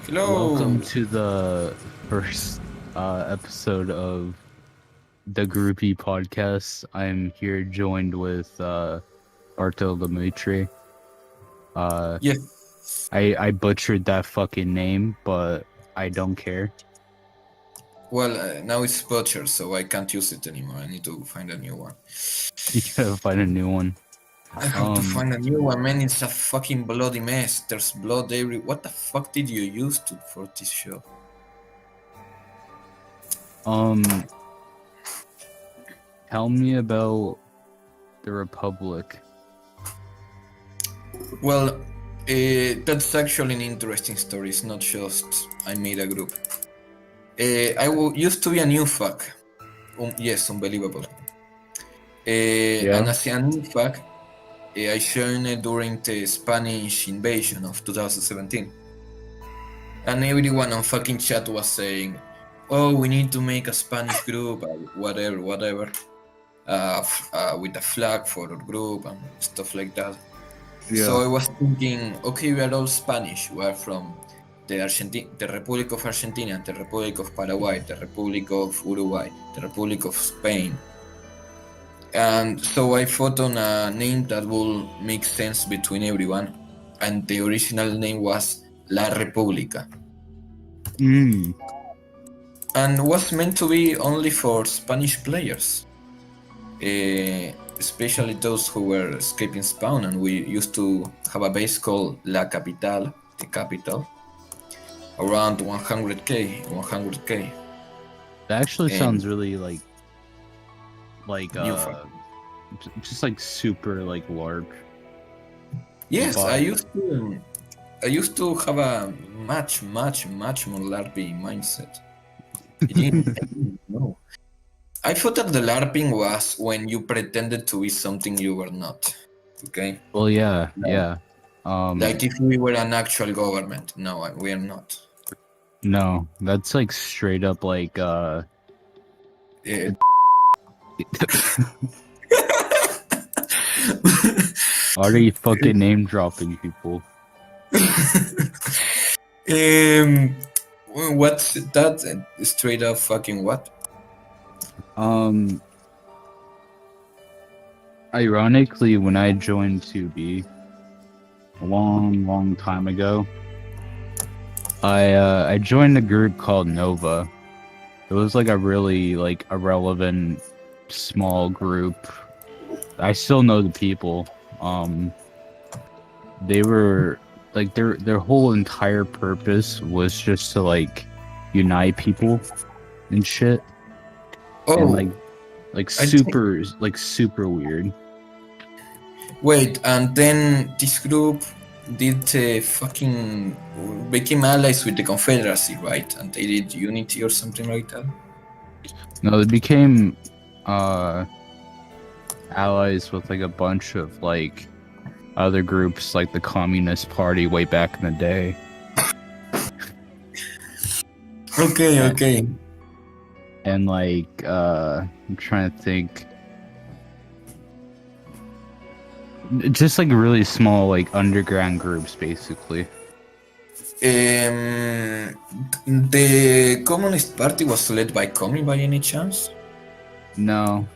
Hello. Welcome to the first episode of the Groupie podcast. I'm here joined with Barto Dimitri. Yes. I butchered that fucking name, but I don't care. Well, now it's butcher, so I can't use it anymore. I need to find a new one. You gotta find a new one. I have to find a new one, man. It's a fucking bloody mess. There's blood every. What the fuck did you use for this show? Tell me about the Republic. Well, that's actually an interesting story. It's not just I made a group. Used to be a new fuck. Yes, unbelievable. And as a new fuck, I joined during the Spanish invasion of 2017. And everyone on fucking chat was saying, oh, we need to make a Spanish group, whatever, with a flag for our group and stuff like that. Yeah. So I was thinking, okay, we are all Spanish. We are from the Republic of Argentina, the Republic of Paraguay, the Republic of Uruguay, the Republic of Spain. And so I thought on a name that will make sense between everyone. And the original name was La República. And was meant to be only for Spanish players. Especially those who were escaping spawn, and we used to have a base called La Capital, the capital, around 100k. That actually sounds really like just like super like LARP. Yes, I used to have a much more LARPy mindset. I didn't know. I thought that the LARPing was when you pretended to be something you were not. Okay. Well, yeah. Like if we were an actual government. No, we are not. No, that's like straight up like Already fucking name dropping people. What's that? Straight up fucking what? Ironically, when I joined 2B a long time ago, I joined a group called Nova. It was like a really like irrelevant small group. I still know the people. They were like their whole entire purpose was just to like unite people and shit. Oh, and like super weird. Wait, and then this group did fucking became allies with the Confederacy, right? And they did unity or something like that. No, they became allies with like a bunch of like other groups, like the Communist Party way back in the day. Okay. And like I'm trying to think. Just like really small like underground groups basically. The Communist Party was led by Commie by any chance? No.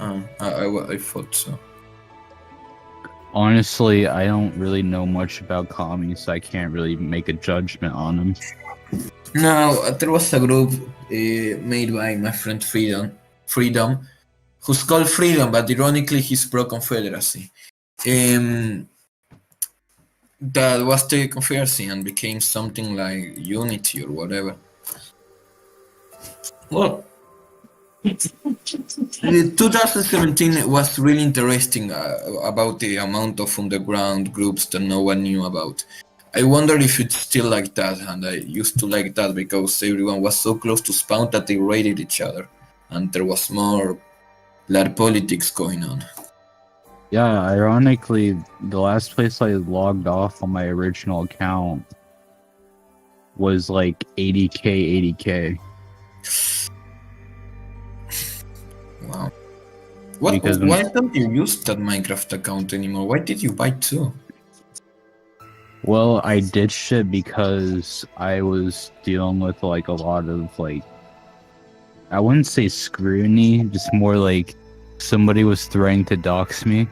I thought so. Honestly, I don't really know much about commies, so I can't really make a judgment on them. No, there was a group made by my friend Freedom, who's called Freedom, but ironically he's pro-Confederacy. That was the Confederacy and became something like Unity or whatever. Well, 2017 was really interesting about the amount of underground groups that no one knew about. I wonder if it's still like that, and I used to like that because everyone was so close to spawn that they raided each other, and there was more LAR politics going on. Yeah, ironically, the last place I logged off on my original account was like 80k. Wow. Why don't you use that Minecraft account anymore? Why did you buy two? Well, I ditched it because I was dealing with like a lot of like, I wouldn't say scrutiny, just more like somebody was threatening to dox me.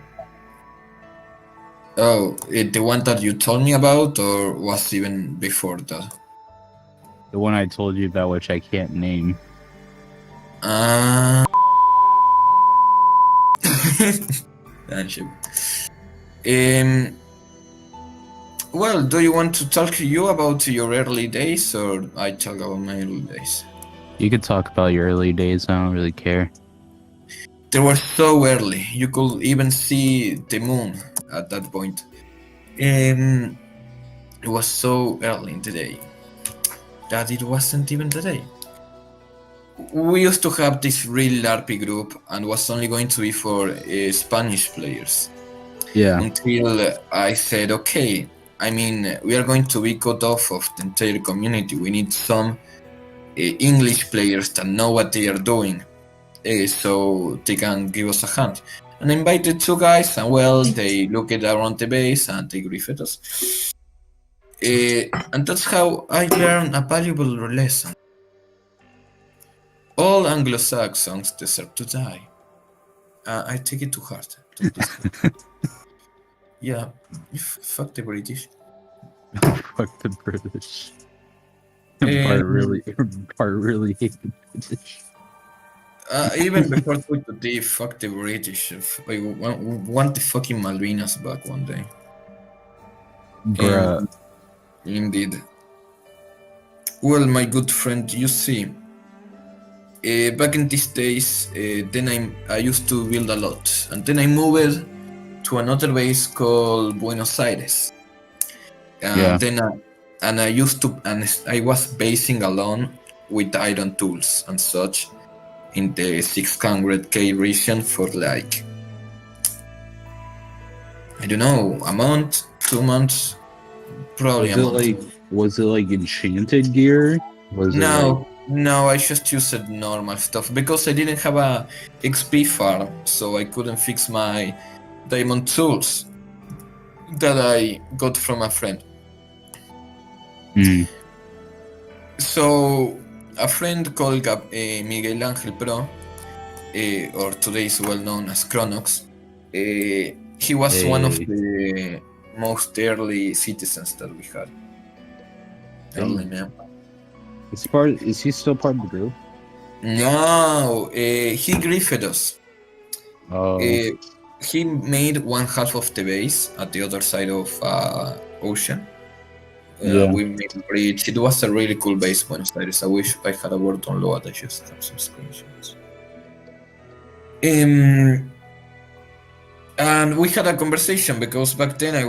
Oh, the one that you told me about, or was even before that? The one I told you about, which I can't name. Uh, Friendship. Um, well, do you want to talk to you about your early days, or I talk about my early days? You could talk about your early days. I don't really care. They were so early. You could even see the moon at that point. It was so early in the day that it wasn't even the day. We used to have this really LARPy group and was only going to be for Spanish players. Yeah. Until I said, okay, I mean, we are going to be cut off of the entire community. We need some English players that know what they are doing, so they can give us a hand. And I invited two guys, and well, they looked around the base and they griefed us. And that's how I learned a valuable lesson. All Anglo-Saxons deserve to die. I take it to heart. Don't listen. Yeah, fuck the British. Fuck the British. Um, Bart really hated the British. Even before Twitter, fuck the British. I want the fucking Malvinas back one day. Bruh. Indeed. Well, my good friend, you see, back in these days, then I used to build a lot, and then I moved to another base called Buenos Aires. Yeah. Then and I used to, and I was basing alone with iron tools and such in the 600k region for like, I don't know, a month, 2 months, probably a month. Was it like enchanted gear? Was it like No, I just used normal stuff because I didn't have a XP farm, so I couldn't fix my diamond tools that I got from a friend. So a friend called Miguel Angel Pro, or today is well known as Chronox, he was one of the most early citizens that we had. Early man. Is he still part of the group? No, he griefed us. Oh. He made one half of the base at the other side of ocean. Yeah. We made a bridge. It was a really cool base, Buenos Aires. I wish I had a word on load. I just have some screenshots. And we had a conversation because back then I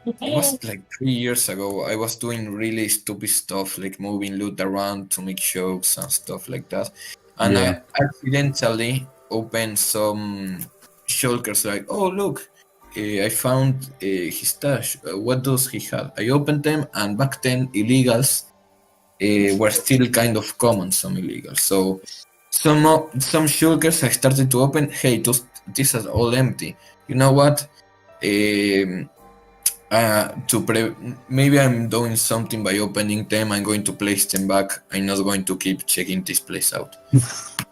it was like 3 years ago. I was doing really stupid stuff like moving loot around to make jokes and stuff like that. And Yeah. I accidentally opened some shulkers like, oh look, I found his stash. What does he have? I opened them, and back then illegals were still kind of common. Some illegals. So some shulkers I started to open. Hey, these are all empty. You know what? Maybe I'm doing something by opening them. I'm going to place them back. I'm not going to keep checking this place out.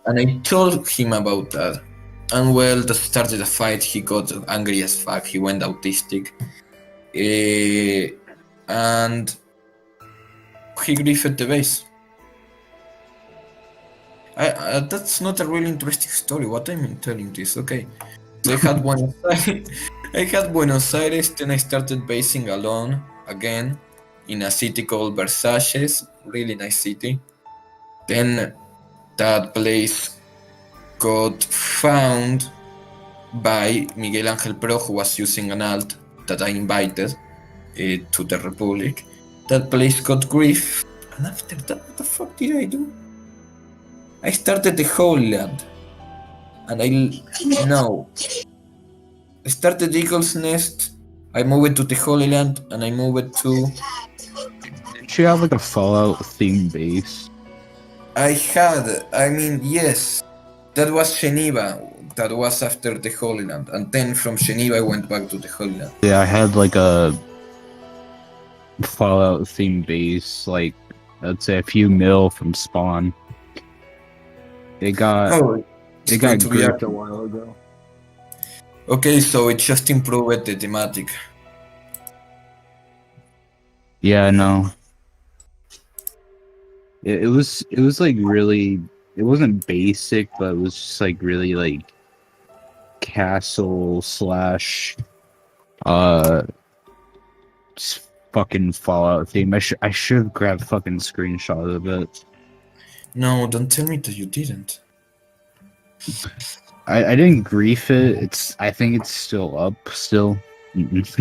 And I told him about that. And well, that started a fight. He got angry as fuck. He went autistic. And he griefed the base. That's not a really interesting story. What I'm telling this, okay? I had Buenos Aires. I had Buenos Aires. Then I started basing alone again in a city called Versalles. Really nice city. Then that place got found by Miguel Angel Pro, who was using an alt that I invited to the Republic. That place got grief, and after that, what the fuck did I do? I started the Holy Land, and I started Eagle's Nest. I moved to the Holy Land, and I moved to. Didn't you have like a Fallout themed base? Yes, that was Geneva. That was after the Holy Land, and then from Geneva I went back to the Holy Land. Yeah, I had like a Fallout themed base, like I'd say a few mil from Spawn. It got Oh, it's it going got to be gripped a accurate. while ago. Okay, so it just improved the thematic. Yeah, no. It was like really, it wasn't basic, but it was just like really like castle slash uh fucking Fallout theme. I should have grabbed fucking screenshot of it. No, don't tell me that you didn't. I didn't grief it. I think it's still up still.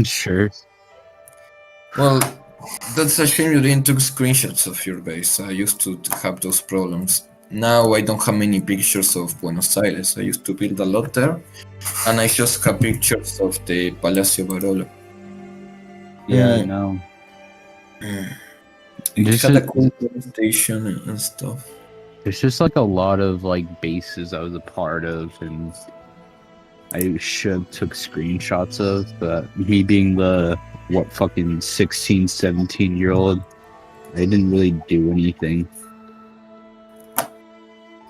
Sure. Well, that's a shame you didn't took screenshots of your base. I used to have those problems. Now I don't have many pictures of Buenos Aires. I used to build a lot there, and I just have pictures of the Palacio Barolo. Yeah, Mm, no. it This had is a cool police station and stuff. There's just like a lot of like bases I was a part of and I should have took screenshots of, but me being the what fucking 16, 17-year-old, I didn't really do anything.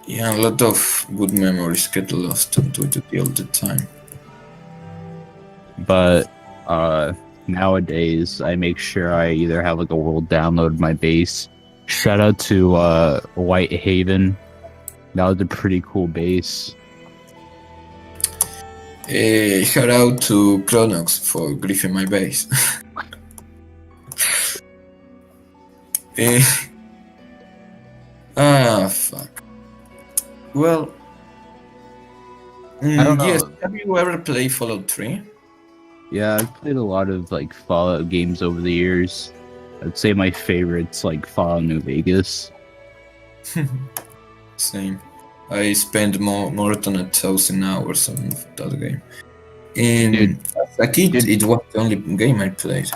Yeah, a lot of good memories get lost on Twitter all the time. But nowadays I make sure I either have like a world download my base. Shout out to White Haven. That was a pretty cool base. Shout out to Chronox for griefing my base. Fuck. Well, I don't yes. know. Have you ever played Fallout 3? Yeah, I've played a lot of like Fallout games over the years. I'd say my favorite's like Fallout New Vegas. Same. I spent more than 1,000 hours on that game. And Dude, as a kid, dude, it was the only game I played.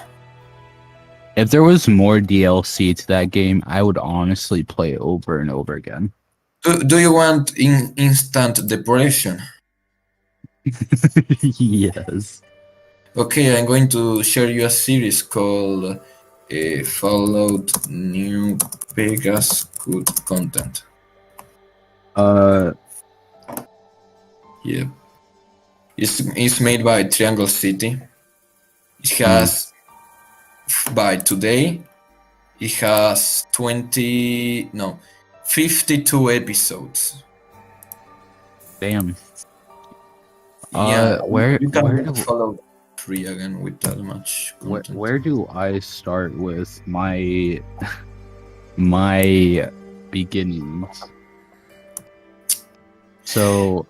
if there was more DLC to that game, I would honestly play it over and over again. Do you want instant depression? Yes. Okay, I'm going to share you a series called Fallout New Vegas Good Content. Uh, Yeah. It's made by Triangle City. It has, by today, it has 52 episodes. damn. Yeah, Where you where can do follow 3 again with that much content. where do I start with my beginnings? So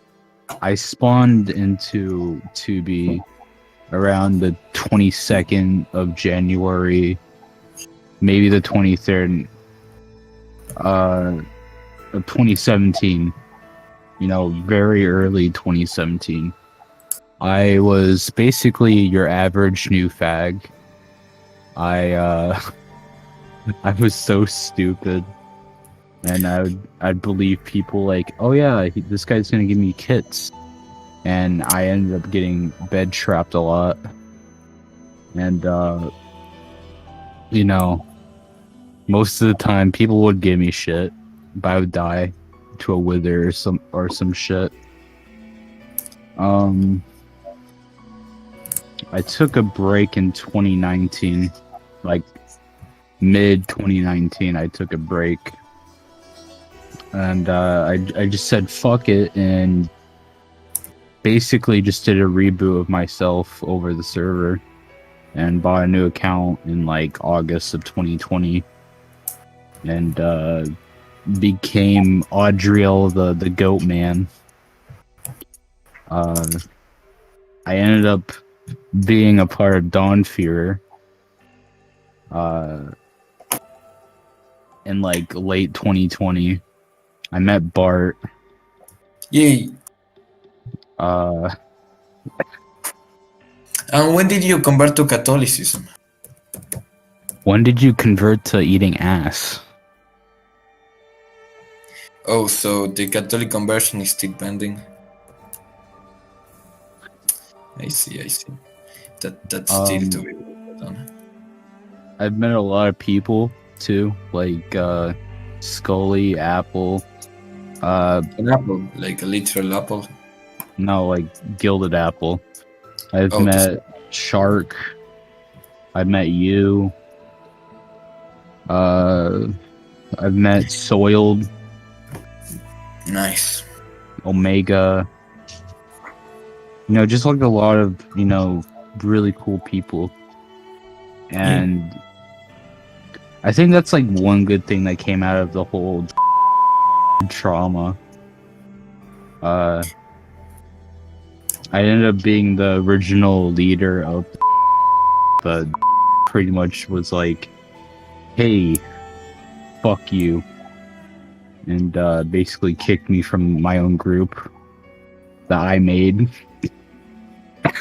I spawned into 2B around the 22nd of January, maybe the 23rd of 2017. You know, very early 2017. I was basically your average new fag. I I was so stupid. And I'd believe people like, oh yeah, this guy's gonna give me kits, and I ended up getting bed trapped a lot, and you know, most of the time people would give me shit, but I would die to a wither or some shit. I took a break in 2019, like mid 2019. I took a break. And I just said fuck it and basically just did a reboot of myself over the server and bought a new account in like August of 2020 and became Audriel the goat man. I ended up being a part of Dawnfear in like late 2020. I met Bart. Yay! Uh, And when did you convert to Catholicism? when did you convert to eating ass? Oh, so the Catholic conversion is still pending. I see. That's still to be done. I've met a lot of people too, like Scully, Apple, An apple, like a literal apple. no, like Gilded Apple. I've Oh, this met Shark. I've met you. Uh, I've met Soiled, nice. Omega. Just like a lot of really cool people, Yeah. and I think that's like one good thing that came out of the whole trauma. I ended up being the original leader of, but pretty much was like, "Hey, fuck you," and basically kicked me from my own group that I made.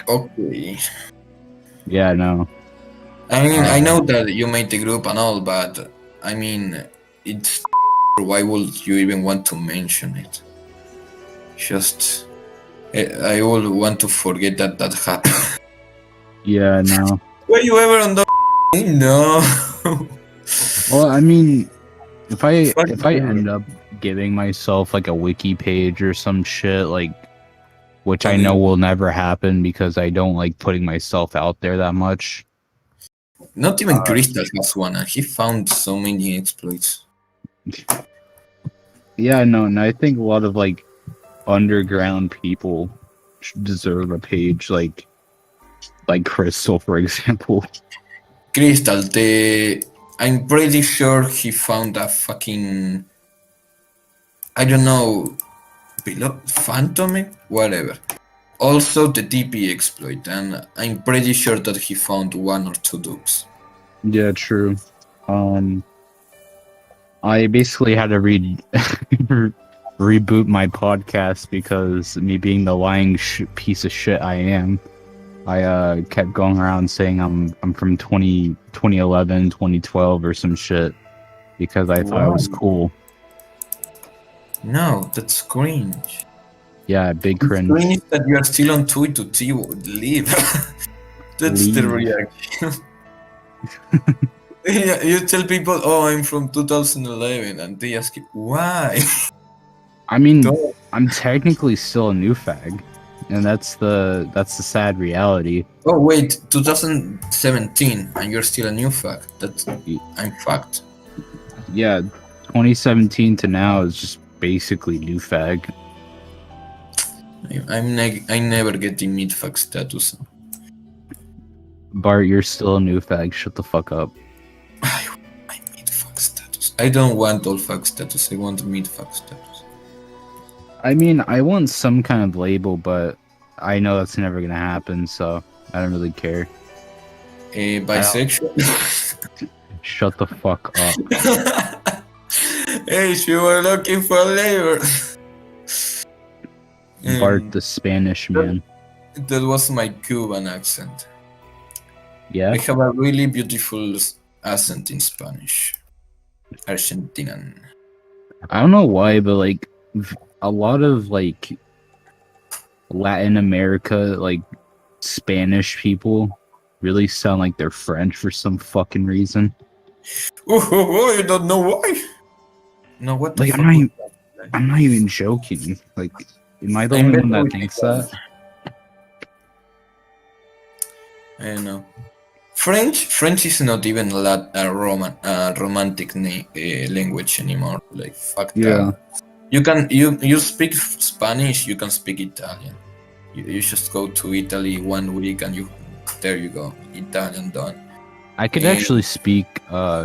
Okay. Yeah, no. I mean, I Uh, know that you made the group and all, but I mean, it's. Why would you even want to mention it? Just. I would want to forget that that happened. yeah, no. Were you ever on the. No. Well, I mean, if I Fuck if I you. end up giving myself like a wiki page or some shit, like, which I know Okay. will never happen because I don't like putting myself out there that much. Not even Uh, Crystal has one, and he found so many exploits. yeah, no, and I think a lot of like underground people deserve a page, like Crystal, for example. Crystal, the. I'm pretty sure he found a fucking. I don't know. Phantom? Whatever. Also the DP exploit, and I'm pretty sure that he found one or two dupes. Yeah, true. Um, I basically had to reboot my podcast because me being the lying piece of shit I am. I kept going around saying I'm from 2011, 2012 or some shit because I thought it was Wow. cool. No, that's cringe. Yeah, big It's cringe. cringe that you are still on Twitter to leave. That's the Leave. reaction. Yeah, you tell people, "Oh, I'm from 2011," and they ask you why. I mean, Don't. I'm technically still a new fag, and that's the sad reality. Oh wait, 2017, and you're still a new fact. That's I'm fucked. Yeah, 2017 to now is just basically new fag. I never get the mid fuck status. Bart, you're still a new fag. Shut the fuck up. I mid fuck status. I don't want all fuck status. I want mid fuck status. I mean, I want some kind of label, but I know that's never gonna happen, so I don't really care. Bisexual. Shut the fuck up. Hey, she were looking for labor. Bart the Spanish man. That was my Cuban accent. Yeah? I have a really beautiful accent in Spanish. Argentinian. I don't know why, but like a lot of like Latin America, like Spanish people really sound like they're French for some fucking reason. Oh, you don't know why? No, what the Like fuck? I'm not even joking. Like, am I the I'm only better one that with thinks Italian. that? I don't know. French is not even a romantic language anymore. Like fuck Yeah. that. You speak Spanish. You can speak Italian. You just go to Italy 1 week and there you go, Italian done. I could And, actually speak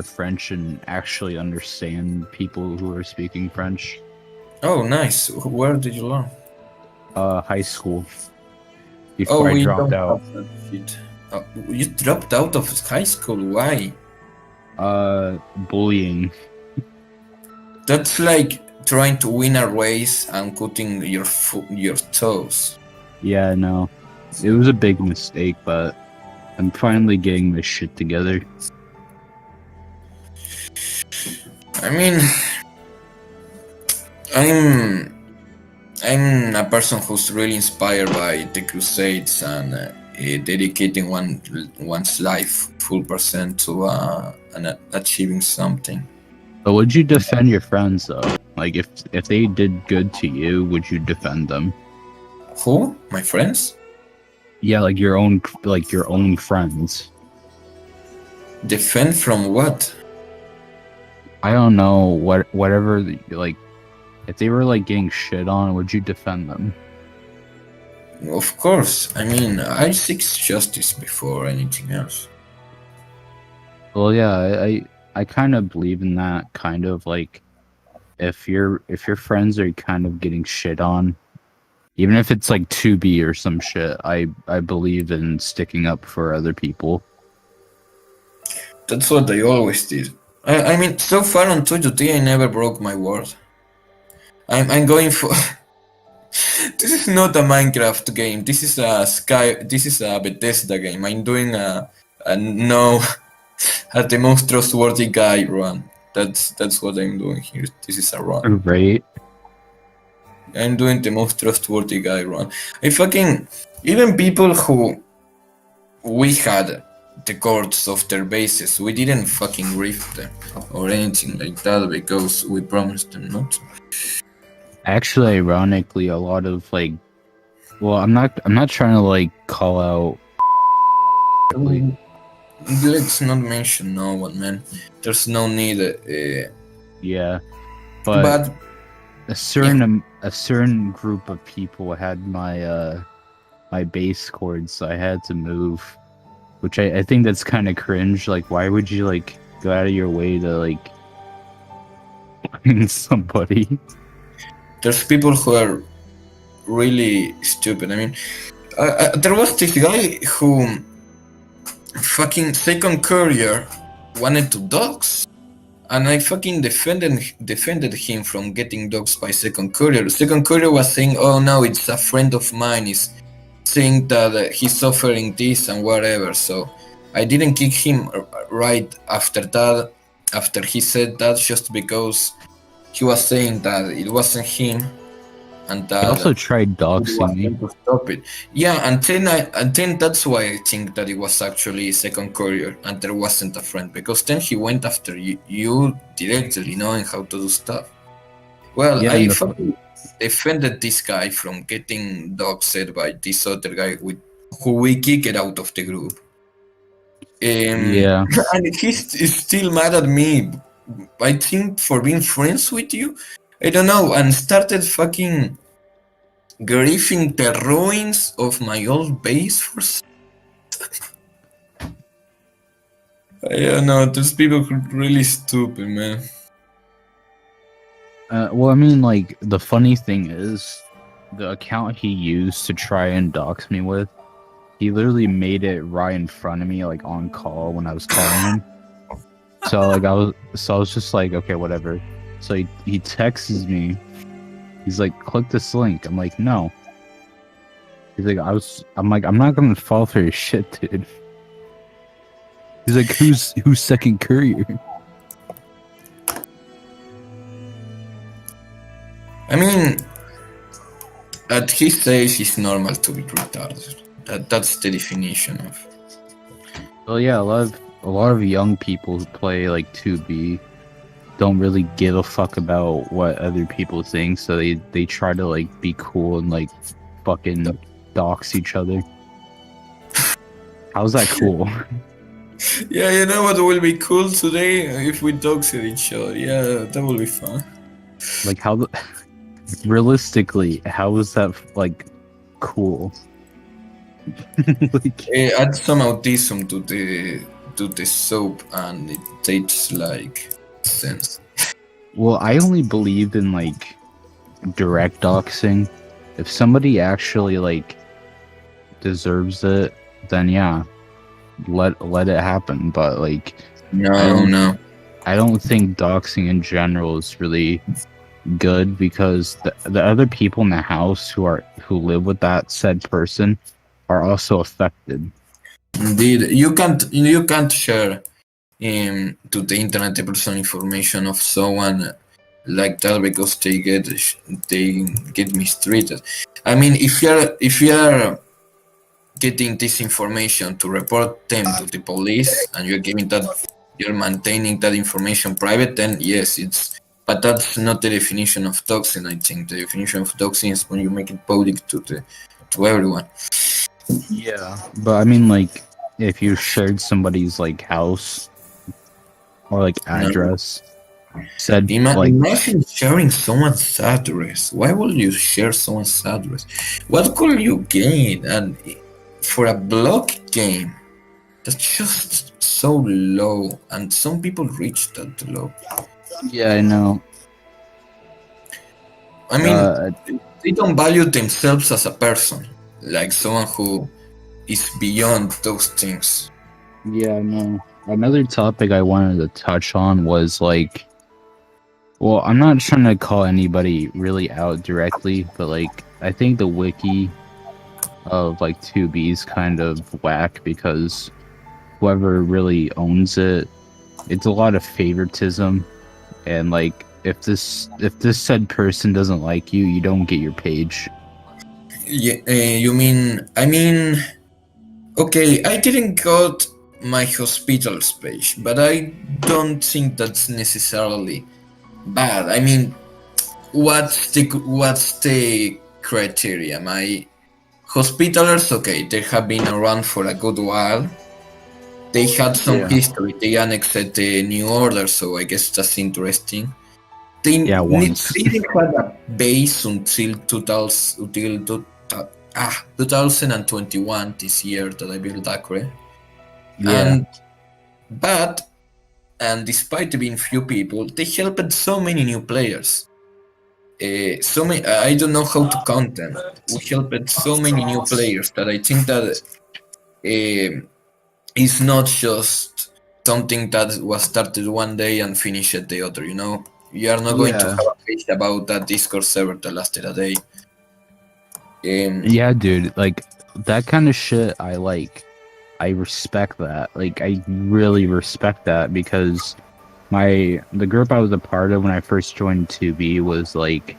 French and actually understand people who are speaking French. oh, nice. Where did you learn? High school. Oh, Before I we dropped don't out. have that shit. You dropped out of high school. Why? Bullying. That's like trying to win a race and cutting your toes. Yeah, no. It was a big mistake, but I'm finally getting this shit together. I mean, I'm a person who's really inspired by the Crusades and dedicating one's life full percent to achieving something. But would you defend your friends though? Like if they did good to you, would you defend them? Who? My friends? Yeah, like your own friends. Defend from what? I don't know whatever like if they were like getting shit on, would you defend them? Of course. I mean, I seek justice before anything else. Well, yeah, I kind of believe in that kind of like if your friends are kind of getting shit on, even if it's like 2B or some shit, I believe in sticking up for other people. That's what I always did. I mean, so far on 2UT, I never broke my word. I'm going for. This is not a Minecraft game. This is a This is a Bethesda game. I'm doing a no, a the most trustworthy guy run. That's what I'm doing here. This is a run. Right? I'm doing the most trustworthy guy run. I fucking even people who we had the courts of their bases, we didn't fucking rift them or anything like that because we promised them not to. Actually, ironically, a lot of like, well, I'm not trying to like call out. Like, Let's not mention no one, man. There's no need. yeah, but But a certain group of people had my base chords, so I had to move, which I think that's kind of cringe. Like, why would you like go out of your way to like find somebody? there's people who are really stupid. I mean, there was this guy who fucking second courier wanted to dox, and I fucking defended him from getting doxed by second courier. Second courier was saying, "Oh no, it's a friend of mine. Is saying that he's suffering this and whatever." So I didn't kick him right after that. After he said that, just because he was saying that it wasn't him and I also that tried he doxing me. wanted to stop it. Yeah, and then that's why I think that it was actually second courier and there wasn't a friend, because then he went after you directly, knowing how to do stuff. Well, Yeah, I and fucking defended this guy from getting doxed by this other guy who we kicked out of the group. yeah. And he's still mad at me, I think, for being friends with you. I don't know, and started fucking griefing the ruins of my old base for. I don't know, those people are really stupid, man. Well, I mean, like the funny thing is, the account he used to try and dox me with, he literally made it right in front of me, like on call when I was calling him. So like I was just like, okay, whatever. So he texts me. He's like, click this link. I'm like, no. He's like, I'm like, I'm not gonna fall for your shit, dude. He's like, who's second courier? I mean, at his age, it's normal to be retarded. That's the definition of. Well, yeah, a lot of young people who play like 2B don't really give a fuck about what other people think, so they try to like be cool and like fucking dox each other. How's that cool? Yeah, you know what will be cool today if we dox each other. Yeah, that will be fun. Like realistically, how is that like cool? Like, Add some autism to the soap, and it tastes like sense. well, I only believe in like direct doxing. If somebody actually like deserves it, then yeah, let it happen. But like, No. I don't think doxing in general is really good, because the other people in the house who live with that said person are also affected. Indeed, you can't share to the internet the personal information of someone like that because they get mistreated. I mean, if you're getting this information to report them to the police, and you're giving that, you're maintaining that information private, then yes, it's. But that's not the definition of doxing. I think the definition of doxing is when you make it public to everyone. Yeah, but I mean, like, if you shared somebody's like house or like No. address, said like, Imagine sharing someone's address. Why would you share someone's address? What could you gain? And for a block game, that's just so low. And some people reach that low. yeah, I know. I mean, they don't value themselves as a person, like someone who is beyond those things. Yeah, I know. Another topic I wanted to touch on was like, well, I'm not trying to call anybody really out directly, but like, I think the wiki of like 2B is kind of whack because whoever really owns it, it's a lot of favoritism, and like, if this said person doesn't like you, you don't get your page. Yeah, you mean? I mean, okay, I didn't got my hospital's page, but I don't think that's necessarily bad. I mean, what's the criteria? My hospitalers, okay, they have been around for a good while. They had some history. They annexed the New Order, so I guess that's interesting. They Once. didn't have a base until 2021 this year that I built Acre. Yeah. And despite being few people, they helped so many new players. So many, I don't know how to count them. We helped so many new players that I think that it's not just something that was started one day and finished the other. You know, you are not going to have a page about that Discord server that lasted a day. Yeah, dude, like that kind of shit I like. I respect that. Like, I really respect that because the group I was a part of when I first joined 2B was like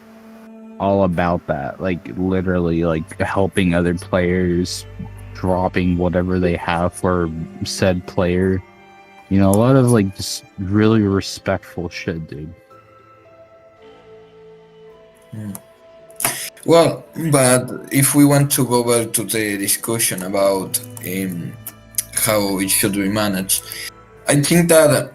all about that. Like, literally, like helping other players, dropping whatever they have for said player. You know, a lot of like just really respectful shit, dude. Well, but if we want to go back to the discussion about how it should be managed, I think that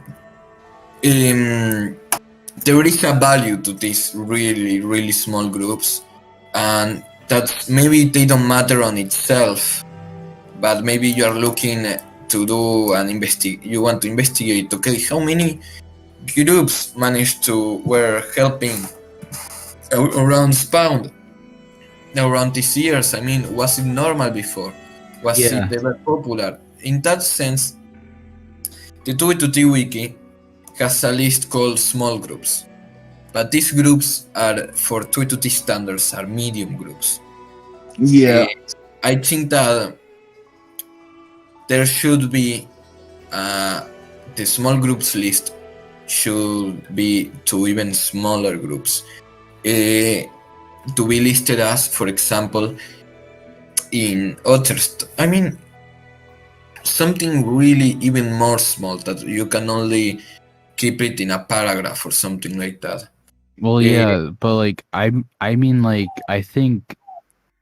there is a value to these really, really small groups, and that maybe they don't matter on itself, but maybe you are looking to do an you want to investigate, okay, how many groups managed to were helping around Spawn around these years. I mean, was it normal before? Was it ever popular? In that sense, the 2B2T wiki has a list called small groups, but these groups are, for 2B2T standards, are medium groups. I think that there should be the small groups list should be to even smaller groups. To be listed as, for example, in others. I mean, something really even more small that you can only keep it in a paragraph or something like that. Well, yeah, but like I mean, like, I think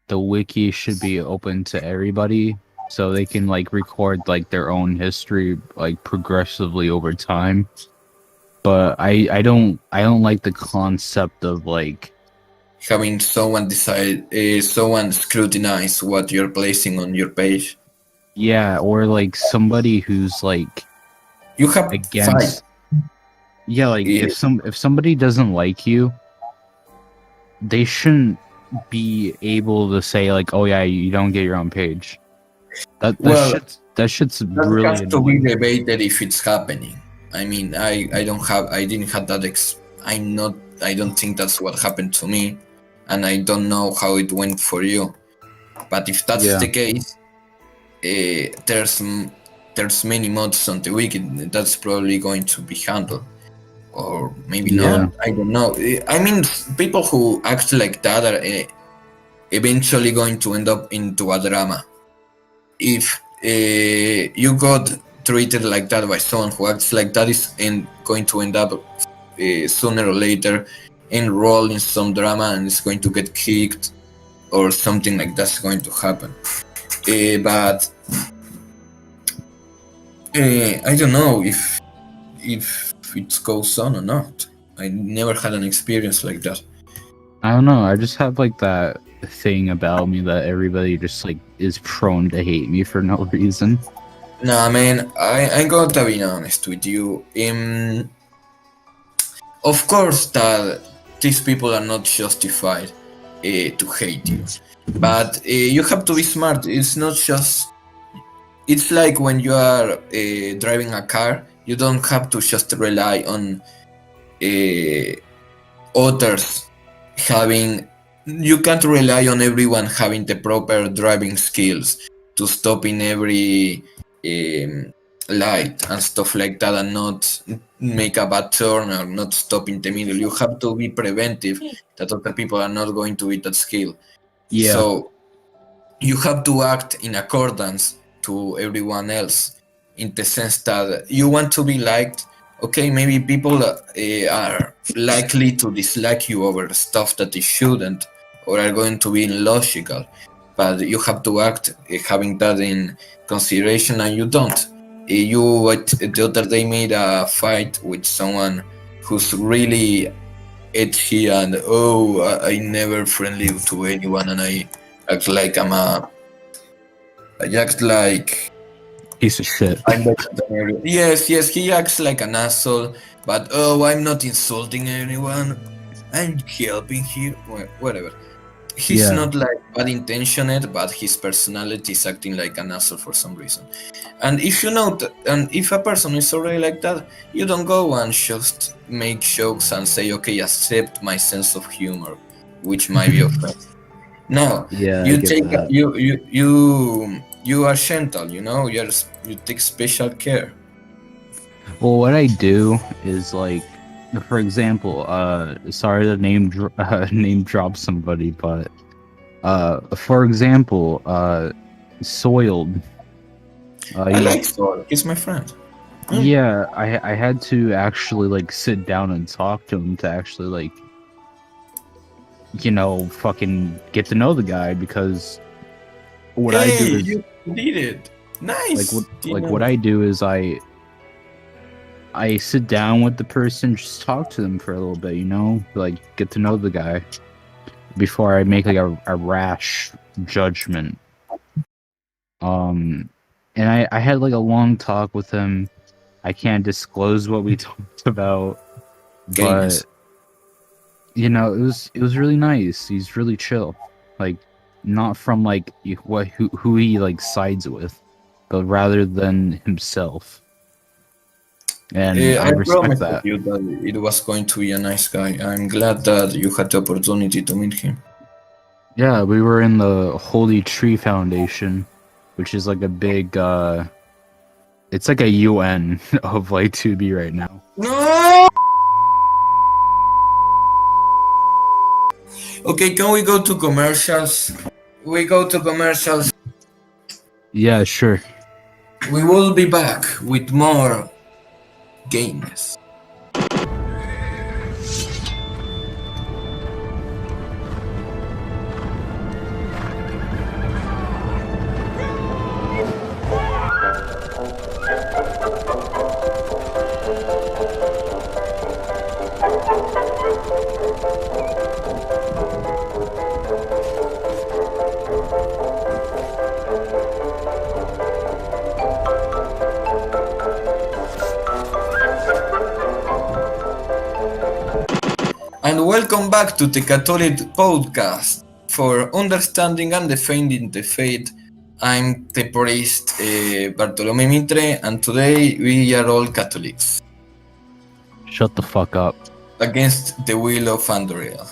the wiki should be open to everybody so they can like record like their own history like progressively over time. But I don't like the concept of like having someone decide, someone scrutinize what you're placing on your page. Yeah, or like somebody who's like you have against. Yeah, like if somebody doesn't like you, they shouldn't be able to say like, "Oh yeah, you don't get your own page." That shit's really. That has to be debated if it's happening. I mean, I didn't have that. I don't think that's what happened to me, and I don't know how it went for you. But if that's the case, there's many mods on the wiki that's probably going to be handled, or maybe not. I don't know. I mean, people who act like that are eventually going to end up into a drama. if you got treated like that by someone who acts like that, is going to end up sooner or later enrolled in some drama and is going to get kicked or something like that's going to happen. But I don't know if it goes on or not. I never had an experience like that. I don't know. I just have like that thing about me that everybody just like is prone to hate me for no reason. Nah, man, I'm going to be honest with you. Of course that these people are not justified to hate you, but you have to be smart. It's not just. It's like when you are driving a car. You don't have to just rely on others having. You can't rely on everyone having the proper driving skills to stop in every light and stuff like that, and not make a bad turn or not stop in the middle. You have to be preventive that other people are not going to be that skill. Yeah. So you have to act in accordance to everyone else, in the sense that you want to be liked. Okay, maybe people are likely to dislike you over stuff that they shouldn't, or are going to be illogical, but you have to act having that in consideration, and you don't. The other day made a fight with someone who's really edgy and I never friendly to anyone, and I act like I act like Piece of shit. I'm better than everyone. Yes, he acts like an asshole, but I'm not insulting anyone. I'm helping here. Whatever. He's Yeah. not like bad intentioned, but his personality is acting like an asshole for some reason. And if you know and if a person is already like that, you don't go and just make jokes and say, okay, accept my sense of humor, which might be offensive. No, Yeah, I you get take that. you are gentle, you take special care. Well, what I do is like, for example, sorry to name drop somebody, but for example, Soiled. I like Thor. He's my friend. Yeah, I had to actually like sit down and talk to him to actually like, fucking get to know the guy, because what I do is you did it. Nice. What I do is I sit down with the person, just talk to them for a little bit, like get to know the guy before I make like a rash judgment. And I had like a long talk with him. I can't disclose what we talked about, Games. but it was really nice. He's really chill, like not from like who he like sides with, but rather than himself. And I respect promised that. you that it was going to be a nice guy. I'm glad that you had the opportunity to meet him. Yeah, we were in the Holy Tree Foundation, which is like a big it's like a UN of like 2B right now. No. Okay, can we go to commercials? We go to commercials. Yeah, sure. We will be back with more games. And welcome back to the Catholic Podcast for understanding and defending the faith. I'm the priest Bartolome Mitre, and today we are all Catholics. Shut the fuck up. Against the will of Andrea.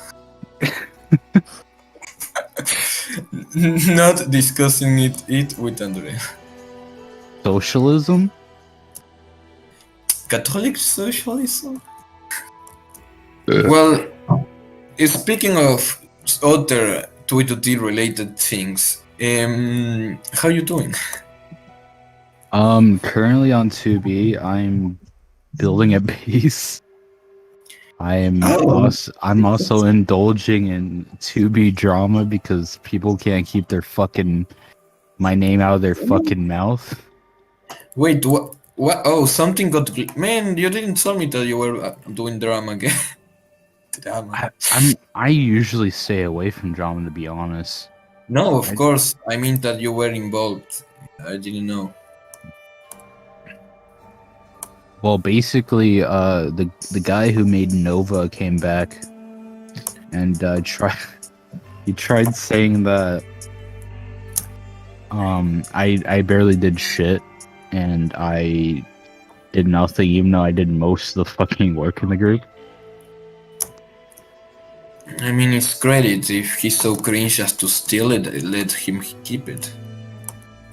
Not discussing it with Andrea. Socialism? Catholic socialism? Well, speaking of other 2 related things, How you doing? Currently on 2B, I'm building a base. Oh, I'm also indulging in 2B drama because people can't keep their fucking my name out of their fucking mouth. wait, what? What? Oh, something got. Man, you didn't tell me that you were doing drama again. Drama. I usually stay away from drama, to be honest. No, of I, course. I mean that you were involved. I didn't know. well, basically, the guy who made Nova came back and he tried saying that I barely did shit and I did nothing, even though I did most of the fucking work in the group. I mean, it's credit. If he's so cringe as to steal it, let him keep it.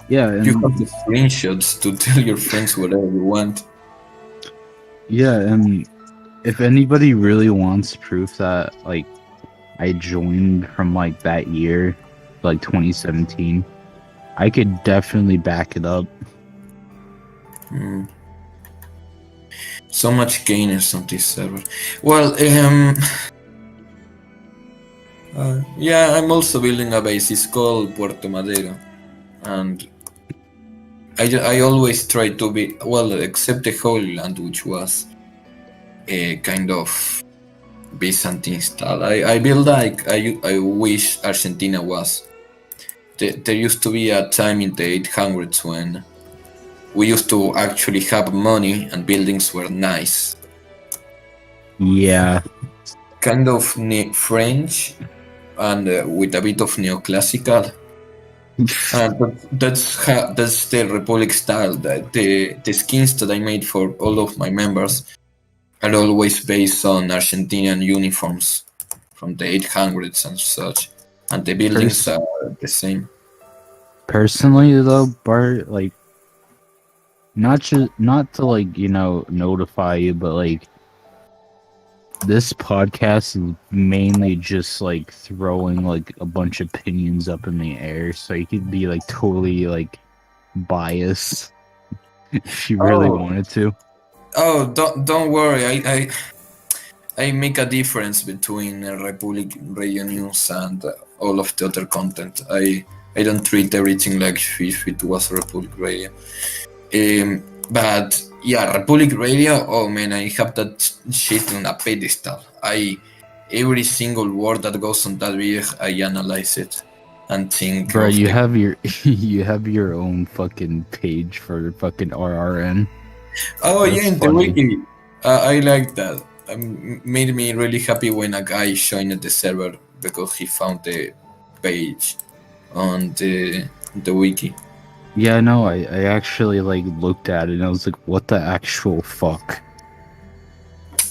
Yeah, You and have the screenshots to tell your friends whatever you want. yeah, and if anybody really wants proof that like I joined from like that year, like 2017, I could definitely back it up. Hmm. So much gainers on this server. Well, yeah, I'm also building a base. It's called Puerto Madero, and I always try to be well, except the Holy Land, which was a kind of Byzantine style. I build like I wish Argentina was. There used to be a time in the 800s when we used to actually have money and buildings were nice. Yeah, Kind of French and with a bit of neoclassical. But that's the Republic style. The skins that I made for all of my members are always based on Argentinian uniforms from the 800s and such, and the buildings Pers- are the same. personally though, Bart, like not to like notify you, but like this podcast is mainly just like throwing like a bunch of opinions up in the air, so you could be like totally like biased if you really Oh, wanted to. don't worry. I make a difference between Republic Radio News and all of the other content. I don't treat everything like if it was Republic Radio. But yeah, Republic Radio. Oh man, I have that shit on a pedestal. Every single word that goes on that video, I analyze it and think Bro, of you the. have your you have your own fucking page for fucking RRN. Oh yeah, That's in the funny. wiki. I like that. Made me really happy when a guy joined the server because he found the page on the wiki. Yeah, no, I actually like looked at it and I was like, what the actual fuck?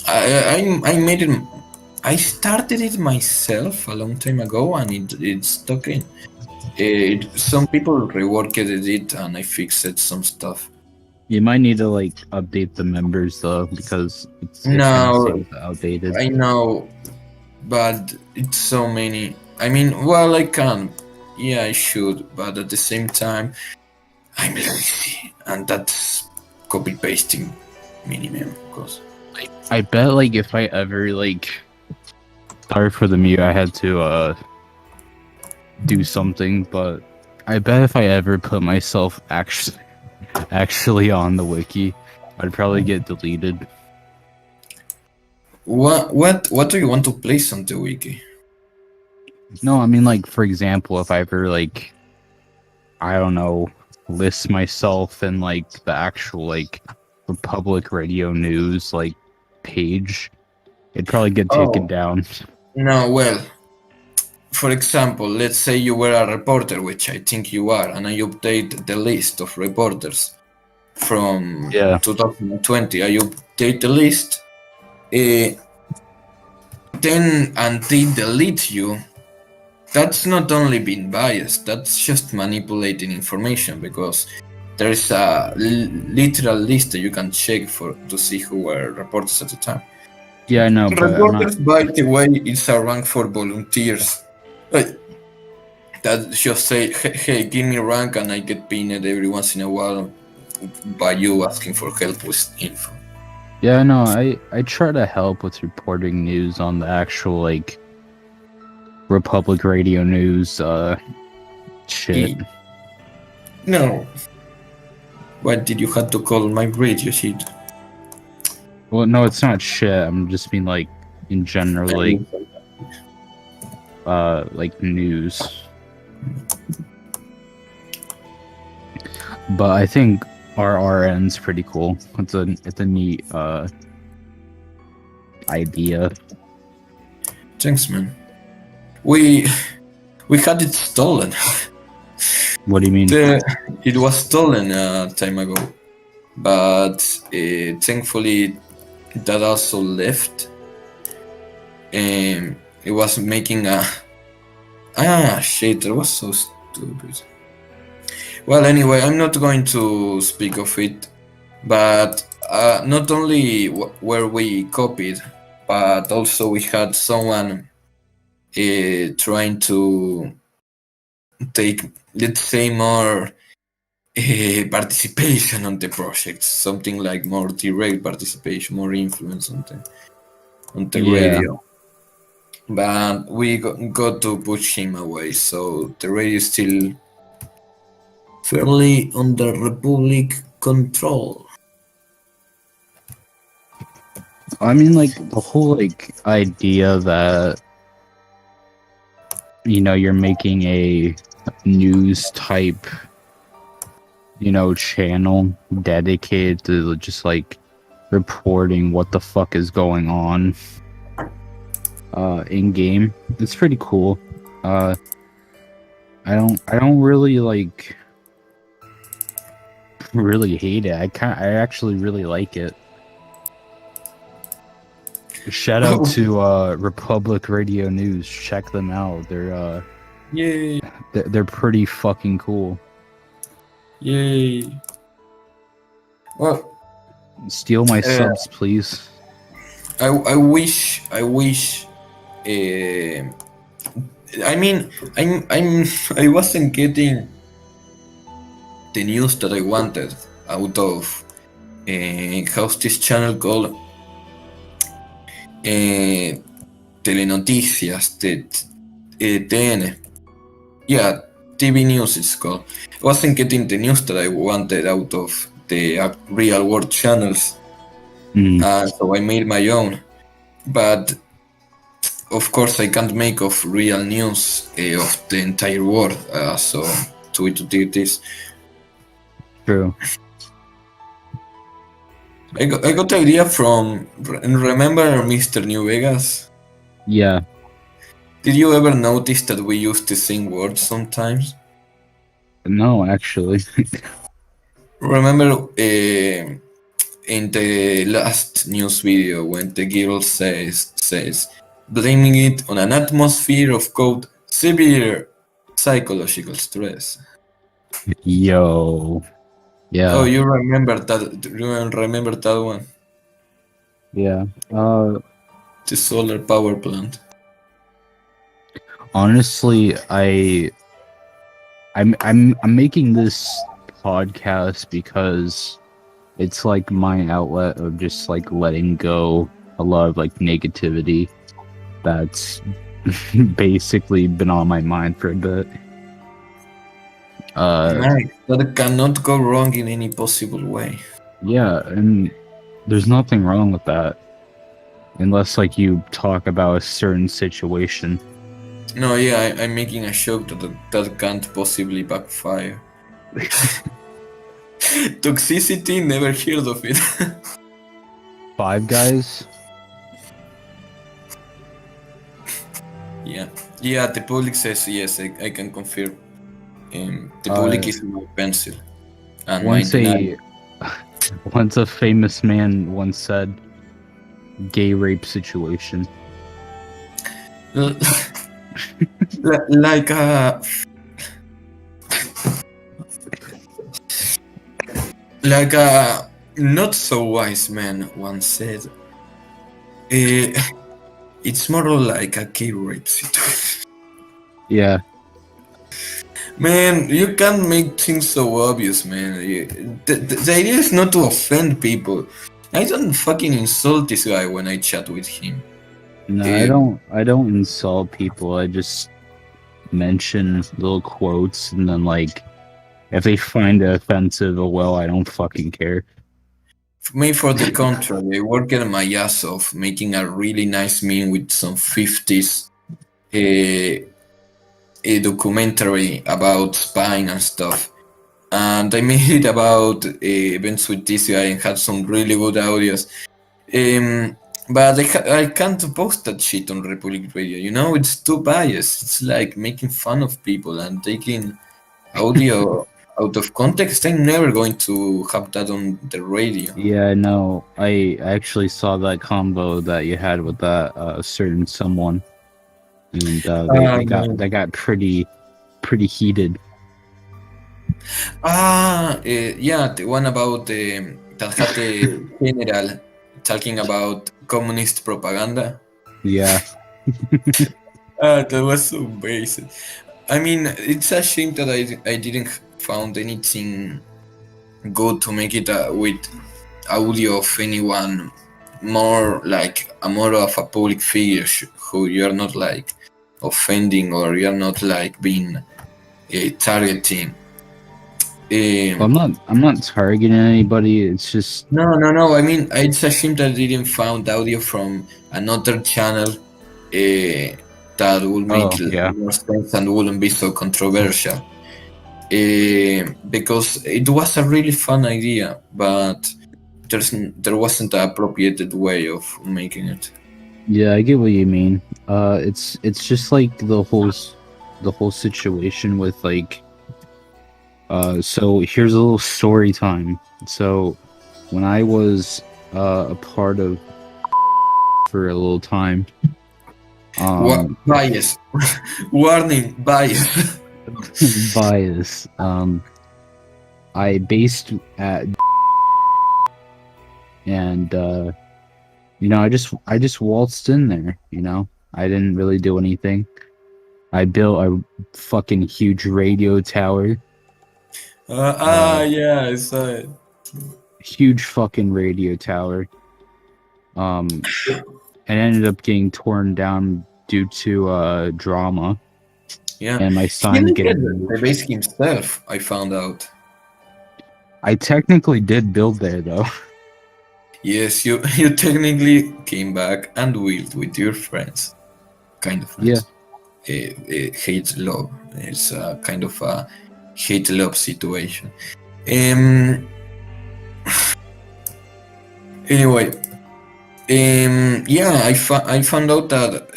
I made it. I started it myself a long time ago, and it's stuck in. Some people reworked it, and I fixed some stuff. You might need to like update the members though, because it kind of Now seems outdated. I know, but it's so many. I mean, well, I can. Yeah, I should, but at the same time, I'm lazy, and that's copy pasting minimum. Cause I bet like if I ever like sorry for the mute, I had to do something, but I bet if I ever put myself actually on the wiki, I'd probably get deleted. what do you want to place on the wiki? No, I mean like for example, if I ever like I don't know, list myself in like the actual like Republic Radio News like page, it'd probably get taken Oh down. no, well, for example, let's say you were a reporter, which I think you are, and I update the list of reporters from Yeah. 2020. I update the list, uh, then and they delete you. That's not only being biased, that's just manipulating information because there's a literal list that you can check for to see who were reporters at the time. Yeah, I know, but I'm not Reporters, by the way, is a rank for volunteers. that just say, hey, give me rank, and I get pinned every once in a while by you asking for help with info. Yeah, no, I try to help with reporting news on the actual like Republic Radio News shit. No. Why did you have to call my radio shit? Well, no, it's not shit. I'm just being like in general like news. But I think RRN's pretty cool. It's a neat idea. Thanks, man. We had it stolen. What do you mean? It was stolen a time ago, but thankfully that also left. And it was making a shit. That was so stupid. Well, anyway, I'm not going to speak of it, but not only were we copied, but also we had someone trying to take, let's say, more participation on the project, something like more direct participation, more influence on the radio. But we got to push him away, so the radio is still fairly under Republic control. I mean, like the whole like idea that you're making a news type channel dedicated to just like reporting what the fuck is going on in game. It's pretty cool. I don't really like really hate it. I actually really like it. Shout out to Republic Radio News. Check them out. They're Yay! they're pretty fucking cool. Yay! Well, steal my subs, please. I wish. I mean, I wasn't getting the news that I wanted out of how's this channel called? Telenoticias, TN. Yeah, TV News it's called. I wasn't getting the news that I wanted out of the real world channels. So I made my own. But of course I can't make of real news of the entire world. So to do this. True. I got the idea from, remember Mr. New Vegas? Yeah. Did you ever notice that we used the same words sometimes? No, actually. Remember in the last news video when the girl says blaming it on an atmosphere of quote severe psychological stress. Yo. Yeah. Oh, you remember that? You remember that one? Yeah. The solar power plant. Honestly, I'm making this podcast because it's like my outlet of just like letting go a lot of like negativity that's basically been on my mind for a bit. Nice. That cannot go wrong in any possible way. Yeah, and there's nothing wrong with that. Unless like you talk about a certain situation. No, yeah, I'm making a joke that can't possibly backfire. Toxicity, never heard of it. Five Guys? Yeah, the public says yes, I can confirm. The public is my pencil. And once a famous man once said, gay rape situation. Like a not so wise man once said, it's more like a gay rape situation. Yeah. Man, you can't make things so obvious, man. The idea is not to offend people. I don't fucking insult this guy when I chat with him. No, I Uh, don't. I don't insult people. I just mention little quotes, and then like, if they find it offensive, oh well, I don't fucking care. me, for the contrary, I worked my ass off making a really nice meme with some 50s a documentary about spying and stuff. And I made it about events with this guy and had some really good audios. But I can't post that shit on Republic Radio. You know, it's too biased. It's like making fun of people and taking audio out of context. I'm never going to have that on the radio. Yeah, no, I actually saw that combo that you had with that certain someone, and Man. they got pretty heated. Yeah, the one about that had the general talking about communist propaganda. Yeah, That was so basic. I mean, it's a shame that I didn't found anything good to make it with audio of anyone more like more of a public figure who you're not like offending or you're not like being targeting. well, I'm not targeting anybody. It's just No. I mean, it's a shame that I didn't found audio from another channel that would make yeah, more sense and wouldn't be so controversial. Because it was a really fun idea, but there wasn't an appropriate way of making it. yeah, I get what you mean. It's just like the whole situation with like. So here's a little story time. So when I was a part of for a little time, Bias. Warning, bias. bias. I based at and you know, I just waltzed in there, you know. I didn't really do anything. I built a fucking huge radio tower. Yeah, I saw it. Huge fucking radio tower. And ended up getting torn down due to drama. Yeah. And my He sign didn't getting get the moved. base himself, I found out. I technically did build there though. Yes, you technically came back and willed with your friends. Kind of Yeah. friends. Hate love. It's a kind of a hate love situation. Anyway, yeah, I found out that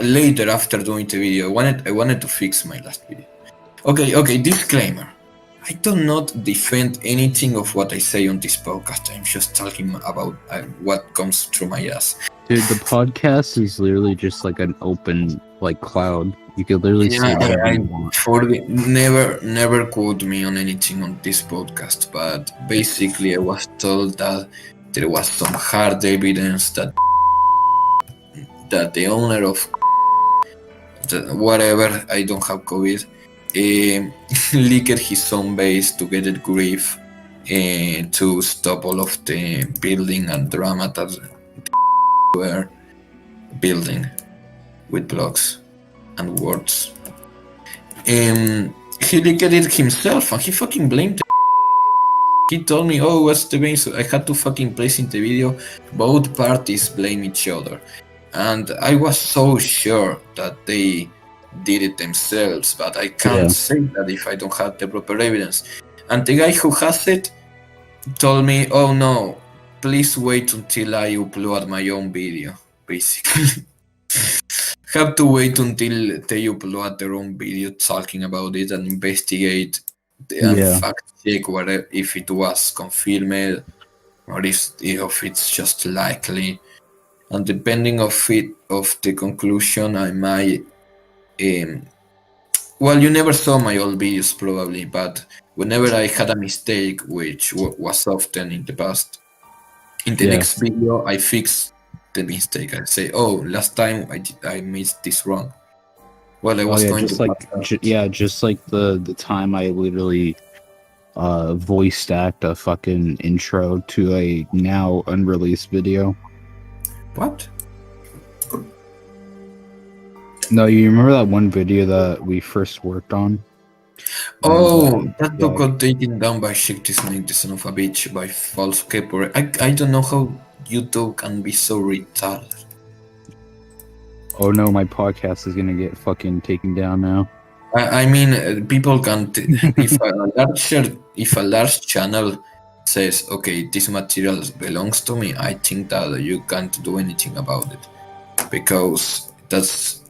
later after doing the video, I wanted to fix my last video. Okay, disclaimer. I do not defend anything of what I say on this podcast. I'm just talking about what comes through my ass. Dude, the podcast is literally just like an open like cloud. You could literally say whatever you want. Never quote me on anything on this podcast, but basically I was told that there was some hard evidence that the owner of whatever, I don't have COVID, leaked his own base to get it grief to stop all of the building and drama that were building with blocks and words. He leaked it himself and he fucking blamed the He told me, oh, what's the base? I had to fucking place in the video, both parties blame each other. And I was so sure that they did it themselves, but I can't say that if I don't have the proper evidence. And the guy who has it told me, oh no, please wait until I upload my own video, basically. Have to wait until they upload their own video talking about it and investigate and fact check whether if it was confirmed or if it's just likely. And depending of the conclusion, I might. Well, you never saw my old videos probably, but whenever I had a mistake, which was often in the past, in the next video I fix the mistake. I say, oh, last time I made this wrong, Well, I Oh was yeah, going to just like just like the time I literally voiced act a fucking intro to a now unreleased video. What? No, you remember that one video that we first worked on? Oh, that yeah. book got taken down by Shake the Snake, the son of a bitch, by false Kepler. I don't know how YouTube can be so retarded. Oh no, my podcast is gonna get fucking taken down now. I mean, people can't. If a large channel says, "Okay, this material belongs to me," I think that you can't do anything about it because this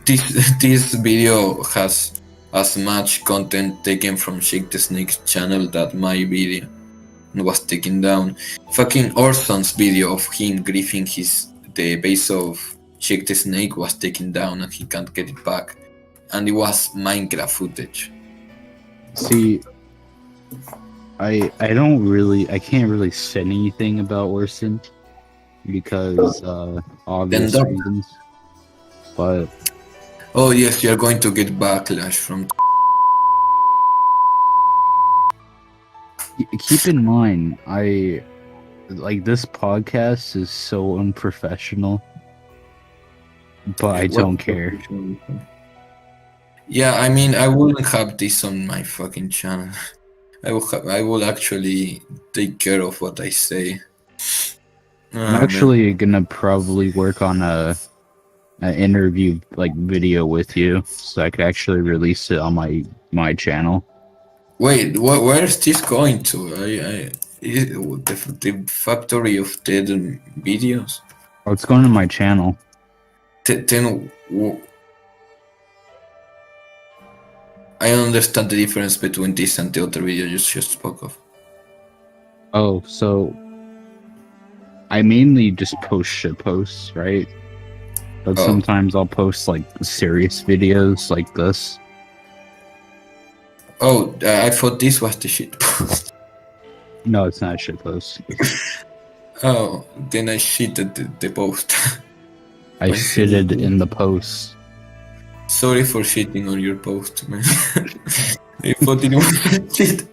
this video has as much content taken from Shake the Snake's channel that my video was taken down. Fucking Orson's video of him griefing the base of Shake the Snake was taken down and he can't get it back. And it was Minecraft footage. See, I can't really say anything about Orson because obvious Then reasons. But oh yes, you're going to get backlash from. keep in mind, this podcast is so unprofessional, but I don't care. Yeah, I mean, I wouldn't have this on my fucking channel. I will actually take care of what I say. I'm actually gonna probably work on an interview video with you, so I could actually release it on my channel. Wait, where is this going to? The factory of dead videos. Oh, it's going to my channel. Then I don't understand the difference between this and the other video you just spoke of. Oh, so I mainly just post shit posts, right? But sometimes I'll post serious videos like this. Oh, I thought this was the shit post. No, it's not a shit post. Oh, then I shitted the post. I shitted in the post. Sorry for shitting on your post, man. I thought it was shit.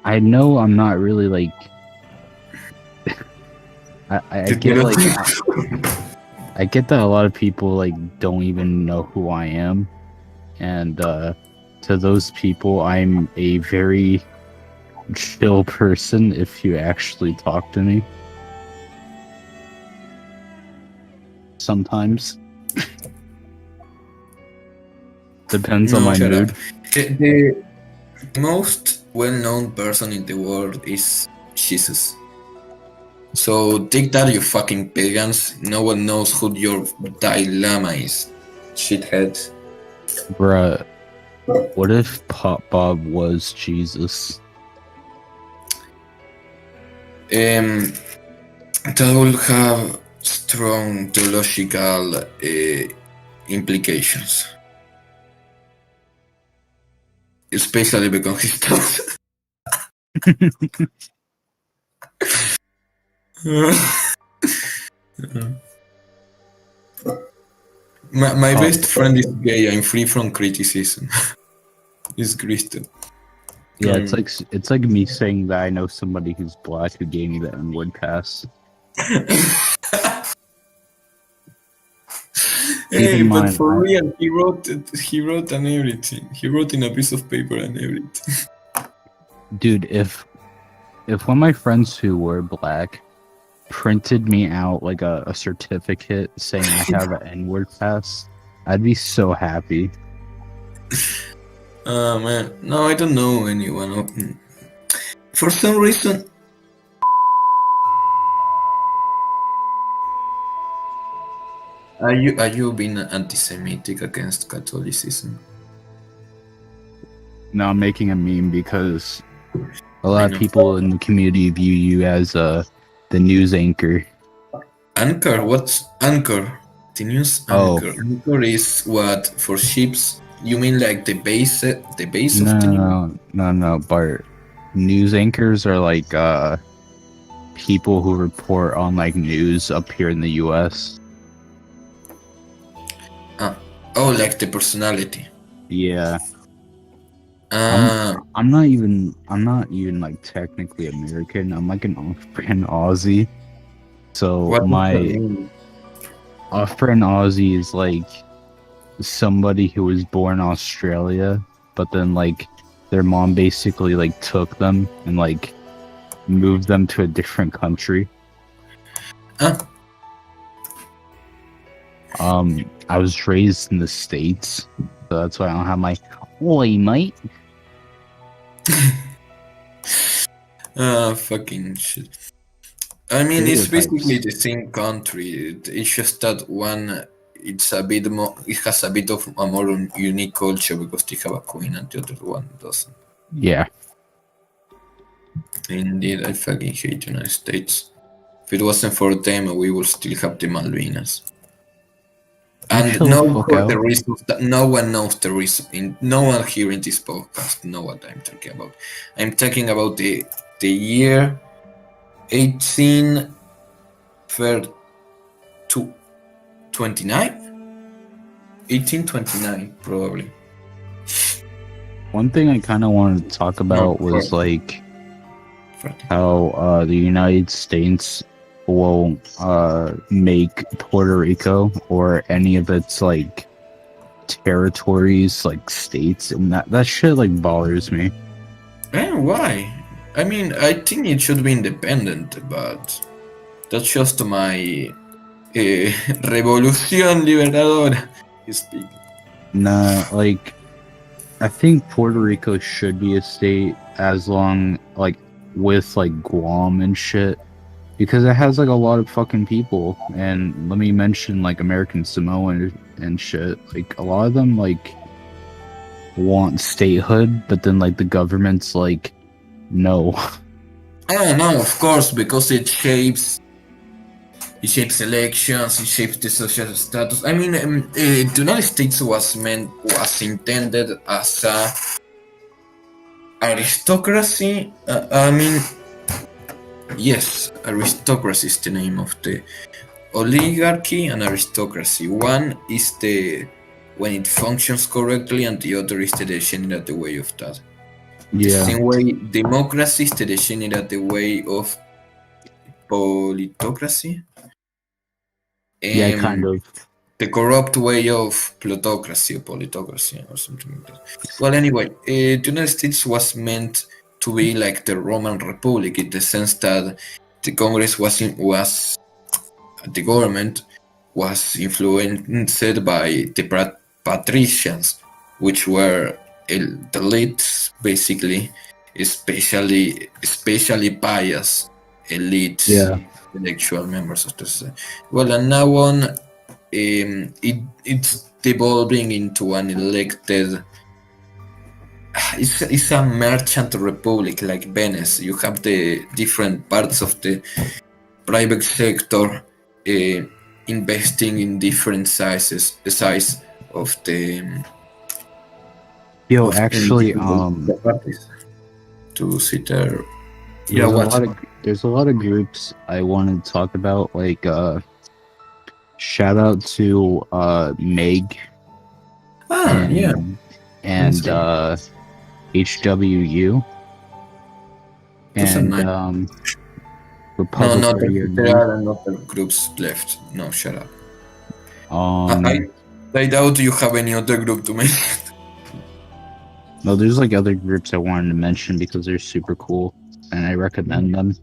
I know I'm not really I get I get that a lot of people don't even know who I am, and to those people I'm a very chill person if you actually talk to me. Sometimes. Depends on my mood. The most well-known person in the world is Jesus. So take that, you fucking pagans. No one knows who your Dalai Lama is. Shitheads. Bruh, what if Pop Bob was Jesus? That will have strong theological implications. Especially because he's tough. My best friend is gay. I'm free from criticism. He's Christian. Yeah, it's like me saying that I know somebody who's black who gave me the N-word pass. Hey, but for real, he wrote and everything. He wrote in a piece of paper and everything. Dude, if one of my friends who were black printed me out a certificate saying I have an N-word pass, I'd be so happy. Man, no, I don't know anyone. For some reason, are you being anti-Semitic against Catholicism? No, I'm making a meme because a lot of people in the community view you as the news anchor. Anchor? What's anchor? The news anchor. Oh. Anchor is what for ships? You mean like the base of the news? No, Bart. News anchors are people who report on news up here in the U.S. Oh, like the personality. Yeah. I'm Uh, I'm not even like technically American. I'm like an off-brand Aussie. So what does that my mean? off-brand Aussie is like somebody who was born in Australia, but then like their mom basically like took them and like moved them to a different country. Ah, I was raised in the States, so that's why I don't have my oi mate. fucking shit. I mean, it's basically Stereotypes. the same country. It's just that one, it's a bit more. It has a bit of a more unique culture because they have a queen, and the other one doesn't. Yeah. Indeed, I fucking hate United States. If it wasn't for them, we would still have the Malvinas. You And chill the no, fuck for the out. reasons that no one knows the reason. No one here in this podcast know what I'm talking about. I'm talking about the year 1829. 1829, probably. One thing I kind of wanted to talk No, about was 40. like 40. how the United States won't make Puerto Rico or any of its like territories like states, and that shit like bothers me. Why? I mean, I think it should be independent, but that's just my Revolución Libertadora speaking. Nah, like I think Puerto Rico should be a state as long like with like Guam and shit because it has like a lot of fucking people, and let me mention like American Samoa and shit, like a lot of them like want statehood, but then like the government's like no. Oh no, of course, because it shapes elections, it shapes the social status. I mean, the United States was intended as a aristocracy. I mean, yes, aristocracy is the name of the oligarchy and aristocracy. One is the when it functions correctly, and the other is the degenerate way of that. The Yeah, same way democracy is the degenerate way of politocracy. yeah, kind Um, of. the corrupt way of plutocracy or politocracy or something like that. Well, anyway, the United States was meant to be like the Roman Republic in the sense that the Congress was the government was influenced by the patricians, which were the elites, basically, especially pious elites, Yeah, intellectual members of the society. Well, and now on, it's devolving into an elected. It's a merchant republic like Venice. You have the different parts of the private sector investing in different the size of the yo, of in actually, different parties to sit there. Yeah, there's a what? lot of groups I want to talk about, like shout out to Meg Ah, yeah. and HWU Those are and nice. No, Republic no, Radio there New. are another groups left. No, shut up. Um, I doubt you have any other group to make. no, there's like other groups I wanted to mention because they're super cool and I recommend them.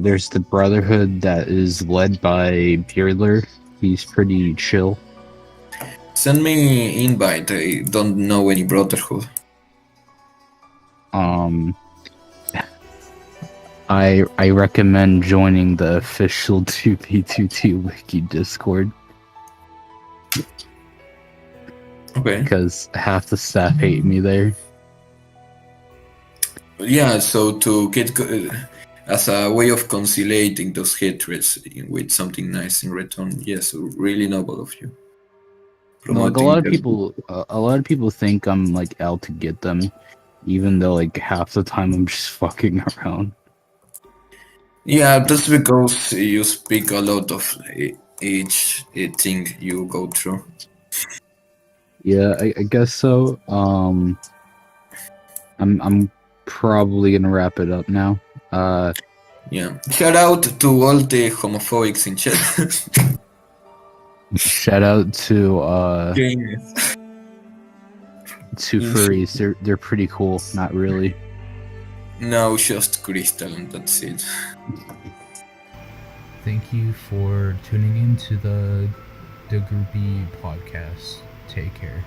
There's the Brotherhood that is led by Bueller. He's pretty chill. Send me invite. I don't know any brotherhood. Um, I recommend joining the official 2P22 Wiki Discord Okay. because half the staff hate me there. Yeah, so to get as a way of conciliating those hatreds with something nice in return. Yes, really noble of you. Like Promoting a lot of people think I'm like out to get them, even though like half the time I'm just fucking around. Yeah, that's because you speak a lot of each thing you go through. Yeah, I guess so. I'm probably gonna wrap it up now. Yeah. Shout out to all the homophobics in chat. Shout out to Games. furries. They're pretty cool. Not really. No, just Crystal, and that's it. Thank you for tuning in to the Groupie podcast. Take care.